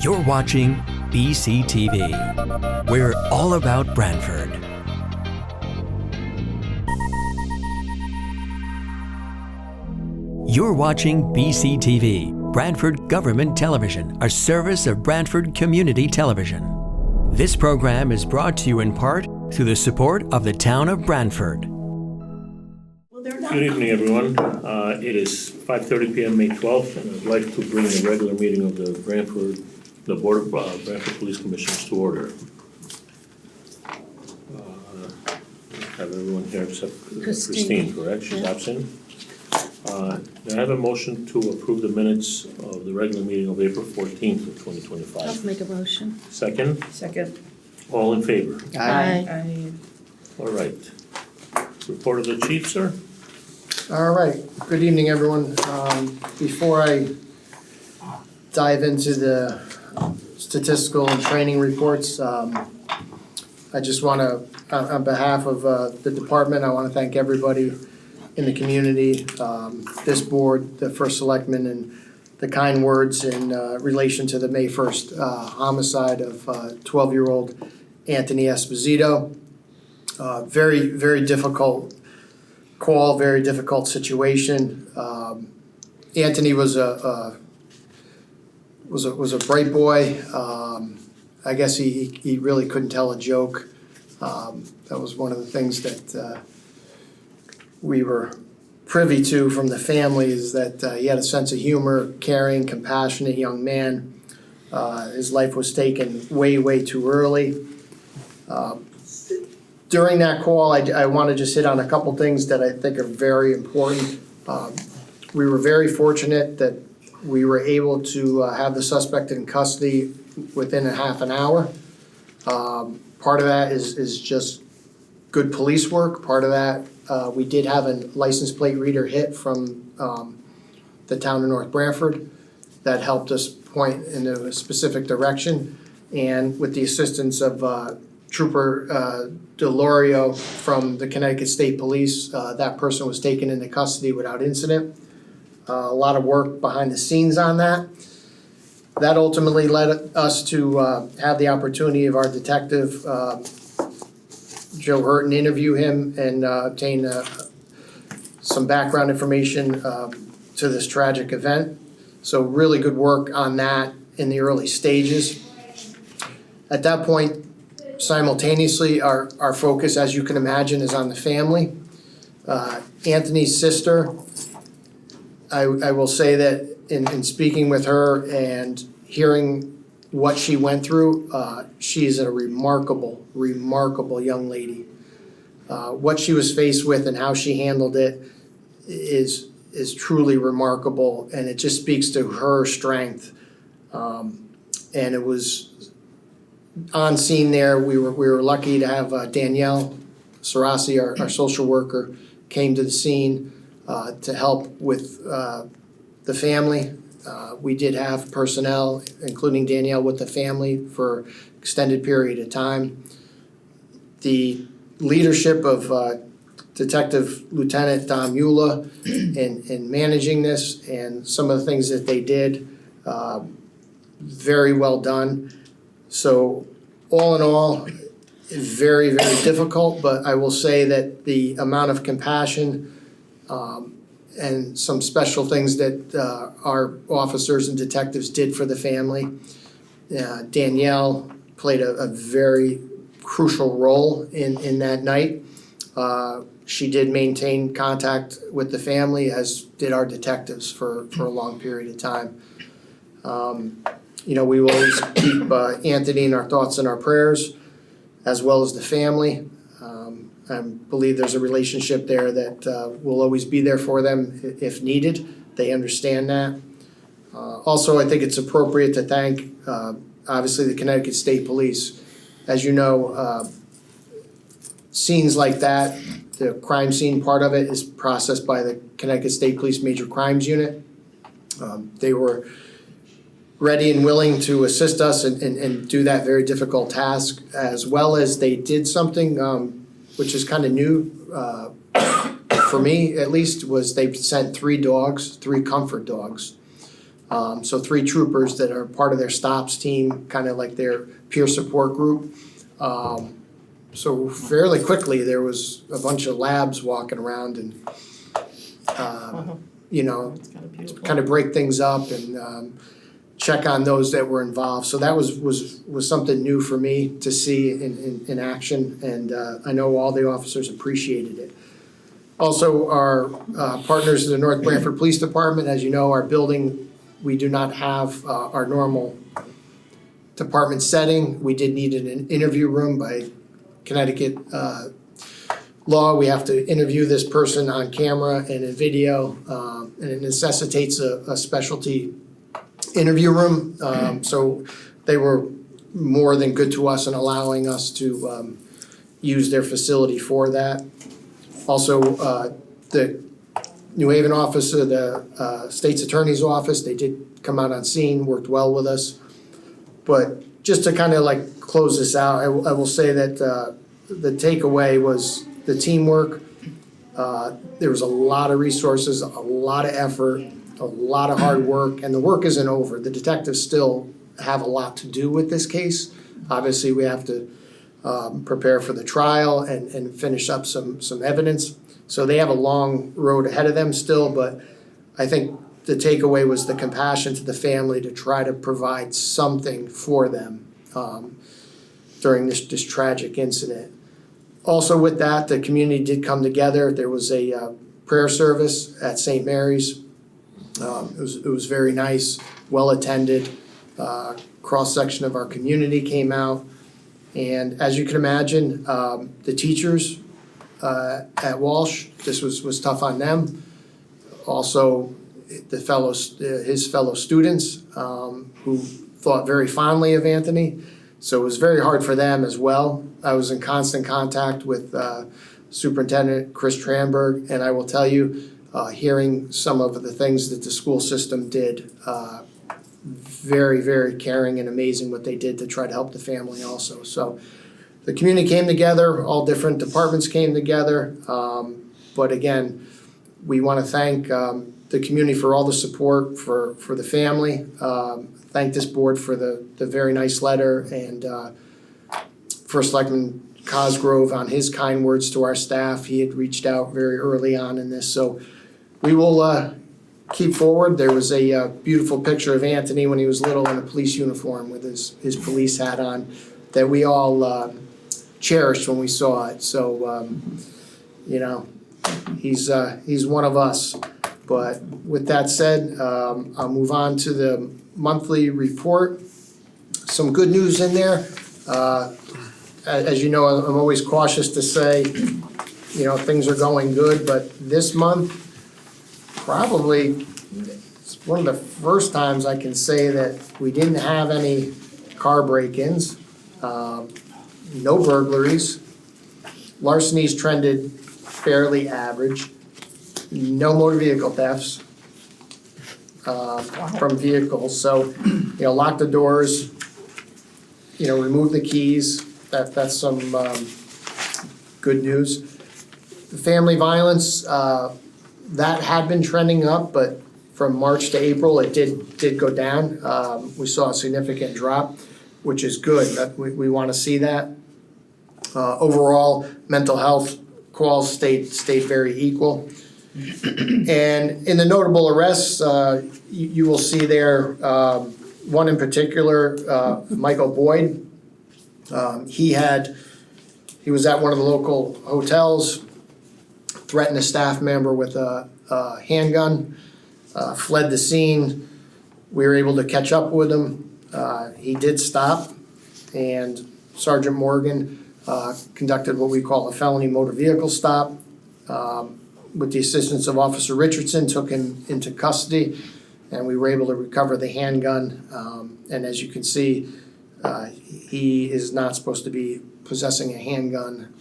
You're watching BCTV. We're all about Branford. You're watching BCTV, Branford Government Television, a service of Branford Community Television. This program is brought to you in part through the support of the town of Branford. Good evening, everyone. It is 5:30 p.m. May 12th, and I'd like to bring the regular meeting of the Board of Branford Police Commissioners to order. Have everyone here except Christine, correct? She's absent. May I have a motion to approve the minutes of the regular meeting of April 14th of 2025? I'll make a motion. Second? Second. All in favor? Aye. All right. Report of the chief, sir? All right, good evening, everyone. Before I dive into the statistical and training reports, I just want to, on behalf of the department, I want to thank everybody in the community, this board, the first selectman, and the kind words in relation to the May 1st homicide of 12-year-old Anthony Esposito. Very, very difficult call, very difficult situation. Anthony was a bright boy. I guess he really couldn't tell a joke. That was one of the things that we were privy to from the family, is that he had a sense of humor, caring, compassionate young man. His life was taken way, way too early. During that call, I want to just hit on a couple things that I think are very important. We were very fortunate that we were able to have the suspect in custody within a half an hour. Part of that is just good police work. Part of that, we did have a license plate reader hit from the town of North Branford that helped us point in a specific direction. And with the assistance of Trooper Delorio from the Connecticut State Police, that person was taken into custody without incident. A lot of work behind the scenes on that. That ultimately led us to have the opportunity of our detective, Joe Hurton, interview him and obtain some background information to this tragic event. So really good work on that in the early stages. At that point, simultaneously, our focus, as you can imagine, is on the family. Anthony's sister, I will say that in speaking with her and hearing what she went through, she's a remarkable, remarkable young lady. What she was faced with and how she handled it is truly remarkable, and it just speaks to her strength. And it was on scene there. We were lucky to have Danielle Sarasi, our social worker, came to the scene to help with the family. We did have personnel, including Danielle, with the family for extended period of time. The leadership of Detective Lieutenant Don Mueller in managing this and some of the things that they did, very well done. So all in all, very, very difficult, but I will say that the amount of compassion and some special things that our officers and detectives did for the family. Danielle played a very crucial role in that night. She did maintain contact with the family, as did our detectives for a long period of time. We will always keep Anthony in our thoughts and our prayers, as well as the family. I believe there's a relationship there that will always be there for them if needed. They understand that. Also, I think it's appropriate to thank, obviously, the Connecticut State Police. As you know, scenes like that, the crime scene part of it is processed by the Connecticut State Police Major Crimes Unit. They were ready and willing to assist us and do that very difficult task, as well as they did something which is kind of new for me, at least, was they sent 3 dogs, 3 comfort dogs, So 3 troopers that are part of their stops team, kind of like their peer support group. So fairly quickly, there was a bunch of labs walking around and, you know, It's kind of beautiful. kind of break things up and check on those that were involved. So that was something new for me to see in action, and I know all the officers appreciated it. Also, our partners in the North Branford Police Department, as you know, our building, we do not have our normal department setting. We did need an interview room by Connecticut law. We have to interview this person on camera and in video, and it necessitates a specialty interview room. So they were more than good to us in allowing us to use their facility for that. Also, the New Haven office of the State's Attorney's Office, they did come out on scene, worked well with us. But just to kind of like close this out, I will say that the takeaway was the teamwork. There was a lot of resources, a lot of effort, a lot of hard work, and the work isn't over. The detectives still have a lot to do with this case. Obviously, we have to prepare for the trial and finish up some evidence. So they have a long road ahead of them still, but I think the takeaway was the compassion to the family to try to provide something for them during this tragic incident. Also with that, the community did come together. There was a prayer service at St. Mary's. It was very nice, well attended. Cross-section of our community came out. And as you can imagine, the teachers at Walsh, this was tough on them. Also, his fellow students who thought very fondly of Anthony. So it was very hard for them as well. I was in constant contact with Superintendent Chris Tranberg, and I will tell you, hearing some of the things that the school system did, very, very caring and amazing what they did to try to help the family also. So the community came together, all different departments came together. But again, we want to thank the community for all the support for the family. Thank this board for the very nice letter, and First Selectman Cosgrove on his kind words to our staff. He had reached out very early on in this. So we will keep forward. There was a beautiful picture of Anthony when he was little in a police uniform with his police hat on that we all cherished when we saw it. So, you know, he's one of us. But with that said, I'll move on to the monthly report. Some good news in there. As you know, I'm always cautious to say, you know, things are going good, but this month, probably, it's one of the first times I can say that we didn't have any car break-ins, no burglaries, larcenies trended fairly average, no motor vehicle thefts from vehicles. So, you know, lock the doors, you know, remove the keys. That's some good news. The family violence, that had been trending up, but from March to April, it did go down. We saw a significant drop, which is good. We want to see that. Overall, mental health calls stayed very equal. And in the notable arrests, you will see there one in particular, Michael Boyd. He was at one of the local hotels, threatened a staff member with a handgun, fled the scene. We were able to catch up with him. He did stop, and Sergeant Morgan conducted what we call a felony motor vehicle stop. With the assistance of Officer Richardson, took him into custody, and we were able to recover the handgun. And as you can see, he is not supposed to be possessing a handgun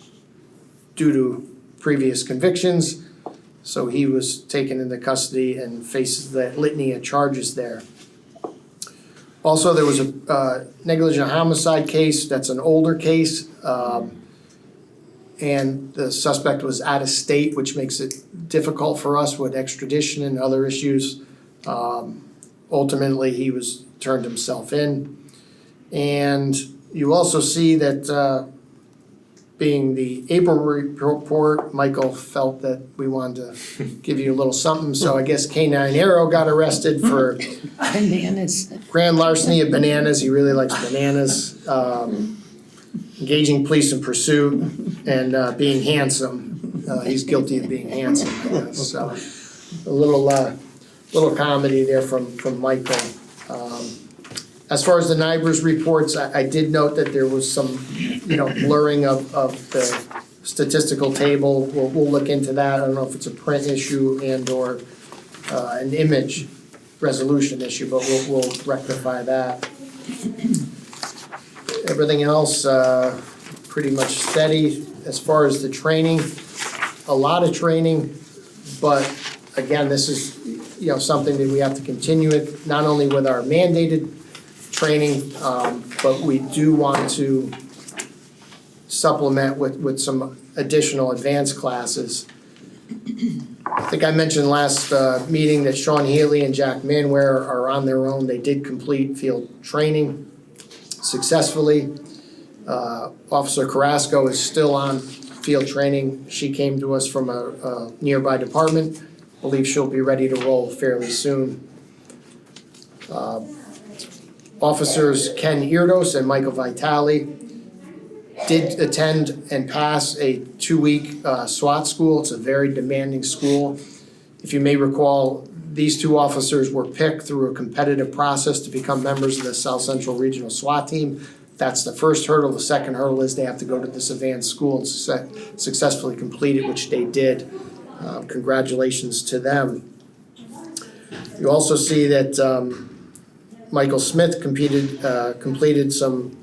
due to previous convictions. So he was taken into custody and faces the litany of charges there. Also, there was a negligent homicide case. That's an older case. And the suspect was out of state, which makes it difficult for us with extradition and other issues. ultimately, he turned himself in. And you also see that being the April report, Michael felt that we wanted to give you a little something. So I guess K-9 Arrow got arrested for Bananas. grand larceny of bananas. He really likes bananas. Engaging police in pursuit and being handsome. He's guilty of being handsome, I guess. So a little comedy there from Michael. As far as the NIBRS reports, I did note that there was some, blurring of the statistical table. We'll look into that. I don't know if it's a print issue and/or an image resolution issue, but we'll rectify that. Everything else, pretty much steady. As far as the training, a lot of training, but again, this is, something that we have to continue it, not only with our mandated training, but we do want to supplement with some additional advanced classes. I think I mentioned last meeting that Sean Healy and Jack Manware are on their own. They did complete field training successfully. Officer Carrasco is still on field training. She came to us from a nearby department. I believe she'll be ready to roll fairly soon. Officers Ken Irdos and Michael Vitale did attend and pass a 2-week SWAT school. It's a very demanding school. If you may recall, these two officers were picked through a competitive process to become members of the South Central Regional SWAT team. That's the first hurdle. The second hurdle is they have to go to this advanced school and successfully complete it, which they did. Congratulations to them. You also see that Michael Smith completed some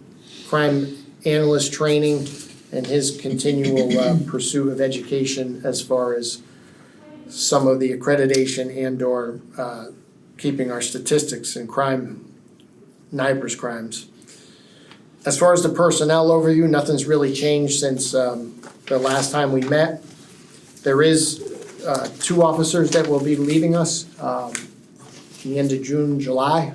crime analyst training and his continual pursuit of education as far as some of the accreditation and/or keeping our statistics in crime, NIBRS crimes. As far as the personnel overview, nothing's really changed since the last time we met. There is 2 officers that will be leaving us the end of June, July.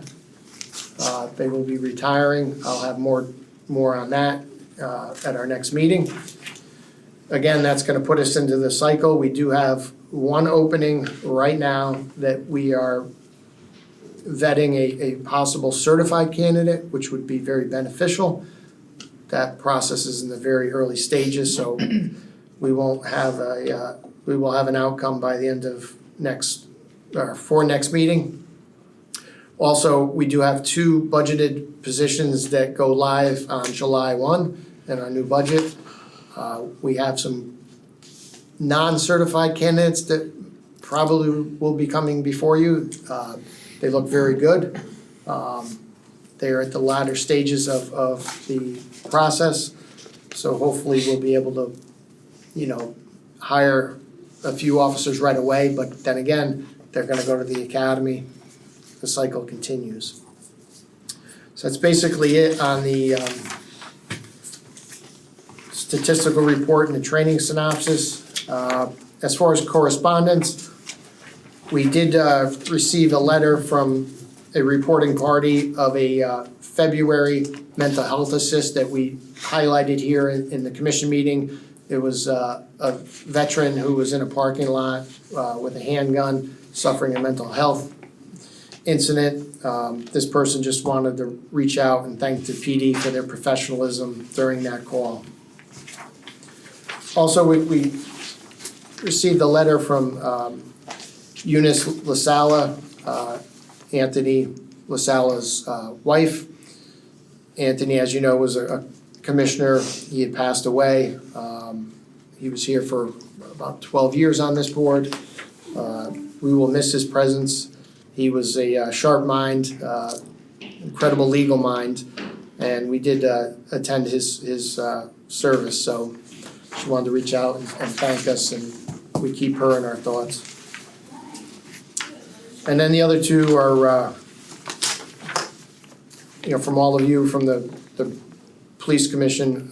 They will be retiring. I'll have more on that at our next meeting. Again, that's going to put us into the cycle. We do have one opening right now that we are vetting a possible certified candidate, which would be very beneficial. That process is in the very early stages, so we will have an outcome by the end of for next meeting. Also, we do have 2 budgeted positions that go live on July 1 in our new budget. We have some non-certified candidates that probably will be coming before you. They look very good. They're at the latter stages of the process, so hopefully we'll be able to, hire a few officers right away, but then again, they're gonna go to the academy. The cycle continues. So that's basically it on the statistical report and the training synopsis. As far as correspondence, we did receive a letter from a reporting party of a February mental health assist that we highlighted here in the commission meeting. It was a veteran who was in a parking lot with a handgun suffering a mental health incident. This person just wanted to reach out and thank the PD for their professionalism during that call. Also, we received a letter from Eunice LaSala, Anthony LaSala's wife. Anthony, as you know, was a commissioner. He had passed away. He was here for about 12 years on this board. We will miss his presence. He was a sharp mind, incredible legal mind, and we did attend his service. So she wanted to reach out and thank us, and we keep her in our thoughts. And then the other 2 are, from all of you from the police commission,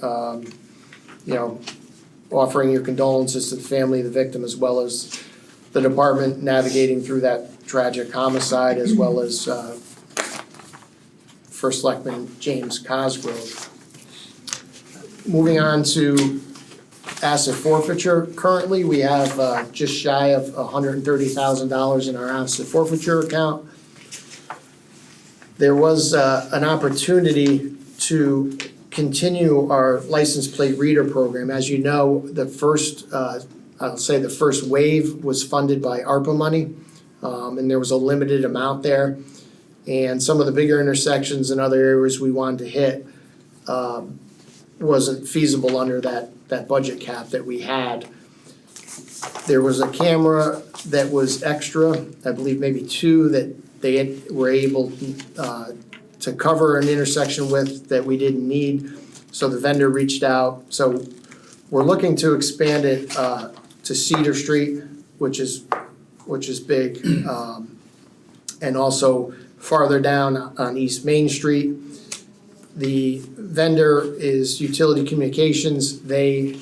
offering your condolences to the family of the victim, as well as the department navigating through that tragic homicide, as well as First Selectman James Cosgrove. Moving on to asset forfeiture. Currently, we have just shy of $130,000 in our asset forfeiture account. There was an opportunity to continue our license plate reader program. As you know, the first wave was funded by ARPA money, and there was a limited amount there. And some of the bigger intersections and other areas we wanted to hit wasn't feasible under that budget cap that we had. There was a camera that was extra, I believe maybe two, that they were able to cover an intersection with that we didn't need. So the vendor reached out. So we're looking to expand it to Cedar Street, which is big, and also farther down on East Main Street. The vendor is Utility Communications. They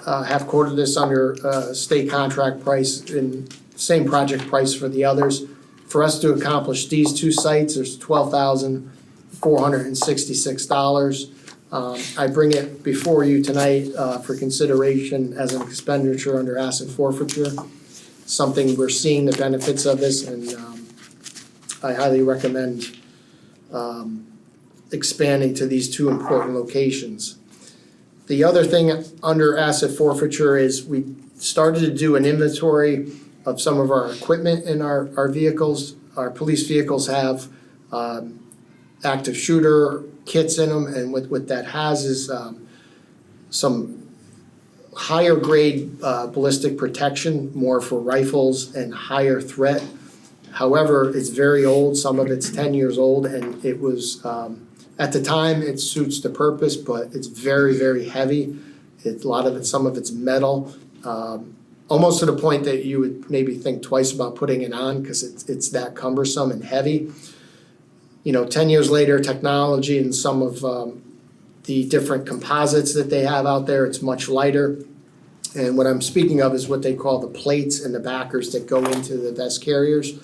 have quoted this under state contract price and same project price for the others. For us to accomplish these two sites, there's $12,466. I bring it before you tonight for consideration as an expenditure under asset forfeiture. Something we're seeing the benefits of this, and I highly recommend expanding to these two important locations. The other thing under asset forfeiture is we started to do an inventory of some of our equipment in our vehicles. Our police vehicles have active shooter kits in them, and what that has is some higher grade ballistic protection, more for rifles and higher threat. However, it's very old. Some of it's 10 years old, and it was at the time it suits the purpose, but it's very, very heavy. Some of it's metal, almost to the point that you would maybe think twice about putting it on because it's that cumbersome and heavy. 10 years later, technology and some of the different composites that they have out there, it's much lighter. And what I'm speaking of is what they call the plates and the backers that go into the vest carriers.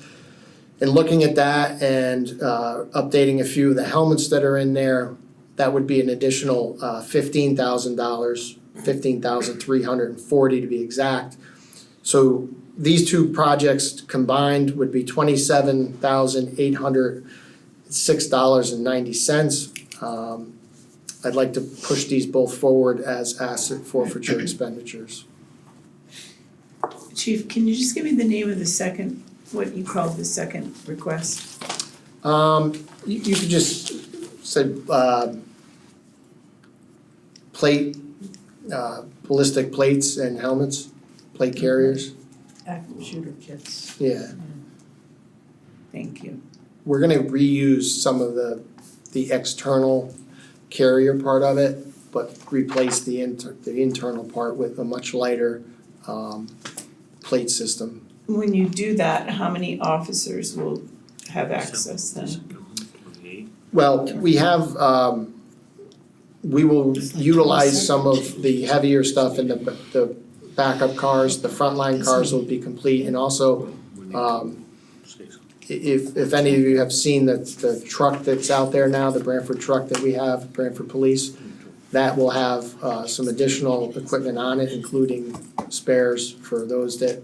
And looking at that and updating a few of the helmets that are in there, that would be an additional $15,000, $15,340 to be exact. So these two projects combined would be $27,806.90. I'd like to push these both forward as asset forfeiture expenditures. Chief, can you just give me the name of the second, what you called the second request? You could just say ballistic plates and helmets, plate carriers. Active shooter kits. Yeah. Thank you. We're gonna reuse some of the external carrier part of it, but replace the internal part with a much lighter plate system. When you do that, how many officers will have access then? Well, we have, we will utilize some of the heavier stuff in the backup cars. The frontline cars will be complete, and also, if any of you have seen the truck that's out there now, the Branford truck that we have, Branford Police, that will have some additional equipment on it, including spares for those that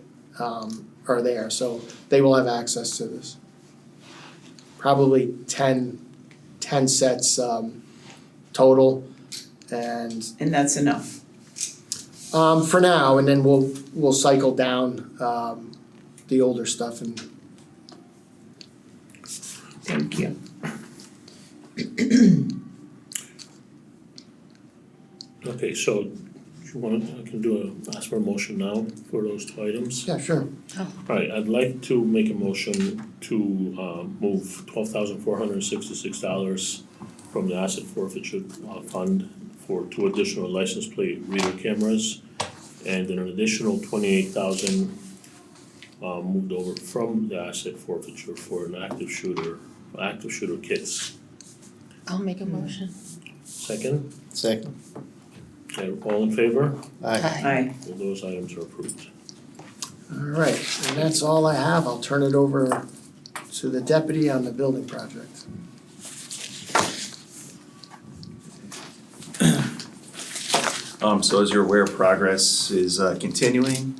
are there. So they will have access to this. Probably 10 sets total, and that's enough? for now, and then we'll cycle down the older stuff. And Thank you. Okay, so I can ask for a motion now for those two items. yeah, sure. All right, I'd like to make a motion to move $12,466 from the asset forfeiture fund for two additional license plate reader cameras, and then an additional $28,000 moved over from the asset forfeiture for an active shooter kits. I'll make a motion. Second? Second. Okay, all in favor? Aye. Aye. All those items are approved. All right, and that's all I have. I'll turn it over to the deputy on the building project. So as you're aware, progress is continuing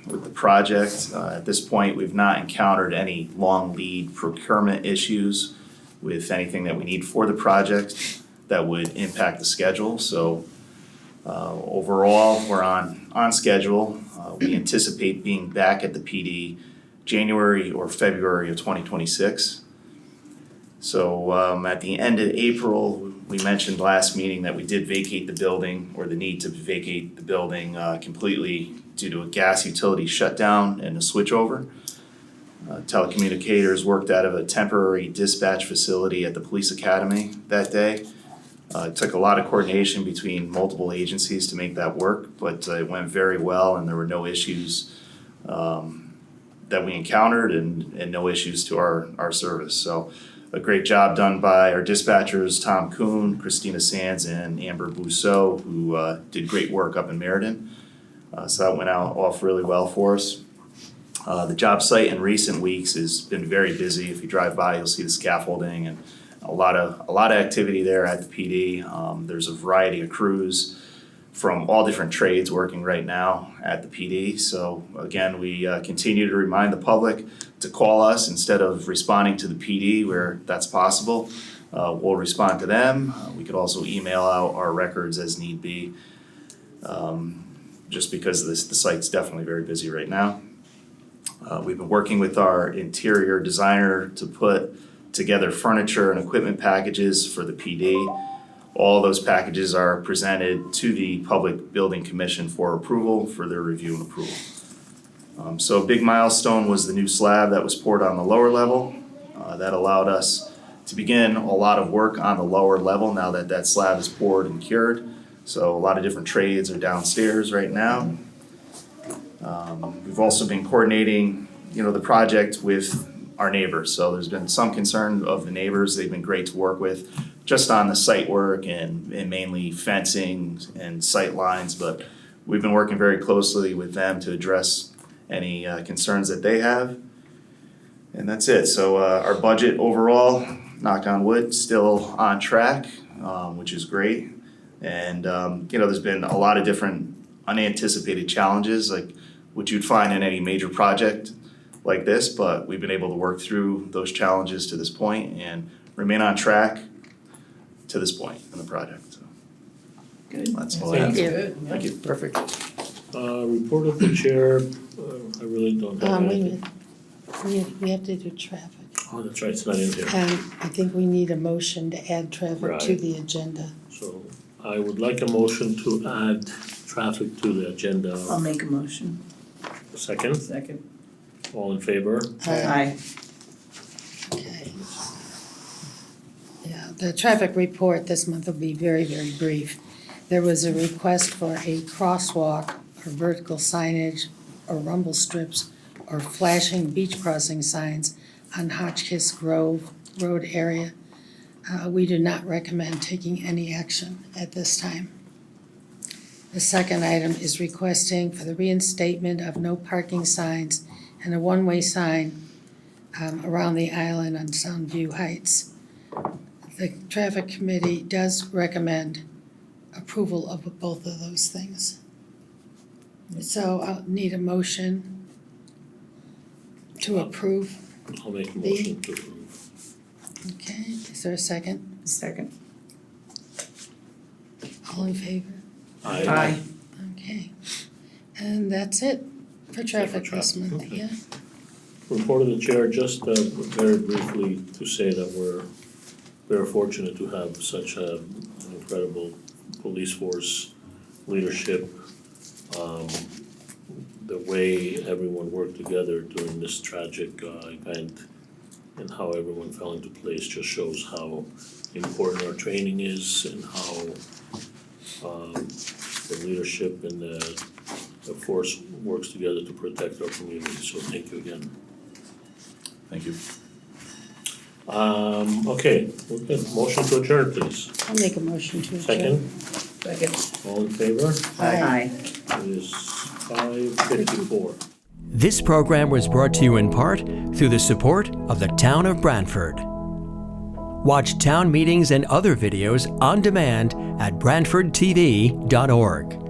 with the project. At this point, we've not encountered any long lead procurement issues with anything that we need for the project that would impact the schedule. So overall, we're on schedule. We anticipate being back at the PD January or February of 2026. So at the end of April, we mentioned last meeting that we did vacate the building, or the need to vacate the building completely due to a gas utility shutdown and a switchover. Telecommunicators worked out of a temporary dispatch facility at the police academy that day. It took a lot of coordination between multiple agencies to make that work, but it went very well and there were no issues that we encountered and no issues to our service. So a great job done by our dispatchers, Tom Kuhn, Christina Sands, and Amber Bousseau, who did great work up in Meriden. So that went off really well for us. The job site in recent weeks has been very busy. If you drive by, you'll see the scaffolding and a lot of activity there at the PD. There's a variety of crews from all different trades working right now at the PD. So again, we continue to remind the public to call us instead of responding to the PD where that's possible. We'll respond to them. We could also email out our records as need be, just because the site's definitely very busy right now. We've been working with our interior designer to put together furniture and equipment packages for the PD. All those packages are presented to the Public Building Commission for approval, for their review and approval. So a big milestone was the new slab that was poured on the lower level. That allowed us to begin a lot of work on the lower level now that that slab is poured and cured. So a lot of different trades are downstairs right now. We've also been coordinating, the project with our neighbors. So there's been some concern of the neighbors. They've been great to work with just on the site work and mainly fencing and sight lines, but we've been working very closely with them to address any concerns that they have. And that's it. So our budget overall, knock on wood, still on track, which is great. And there's been a lot of different unanticipated challenges like what you'd find in any major project like this, but we've been able to work through those challenges to this point and remain on track to this point in the project. So Good. that's all I have. Thank you. Perfect. Report of the chair, I really don't have Wait a anything. minute. We have to do traffic. Oh, that's right, it's not in here. And I think we need a motion to add traffic to Right. the agenda. So I would like a motion to add traffic to the agenda. I'll make a motion. Second, Second. all in favor? Aye. Okay. Yeah, the traffic report this month will be very, very brief. There was a request for a crosswalk or vertical signage or rumble strips or flashing beach crossing signs on Hotchkiss Grove Road area. We do not recommend taking any action at this time. The second item is requesting for the reinstatement of no parking signs and a one-way sign around the island on Soundview Heights. The traffic committee does recommend approval of both of those things. So I'll need a motion to approve. I'll make a motion to approve. Okay, is there a second? Second. All in favor? Aye. Okay. And that's it for traffic this traffic, month, okay. yeah. Report of the chair, just very briefly to say that we're fortunate to have such an incredible police force leadership. The way everyone worked together during this tragic event and how everyone fell into place just shows how important our training is and how the leadership and the force works together to protect our community. So thank you again. Thank you. Okay, we're good. Motion to adjourn, please. I'll make a motion to adjourn. Second, Second. all in favor? Aye. It is 5:54. This program was brought to you in part through the support of the Town of Branford. Watch town meetings and other videos on demand at BranfordTV.org.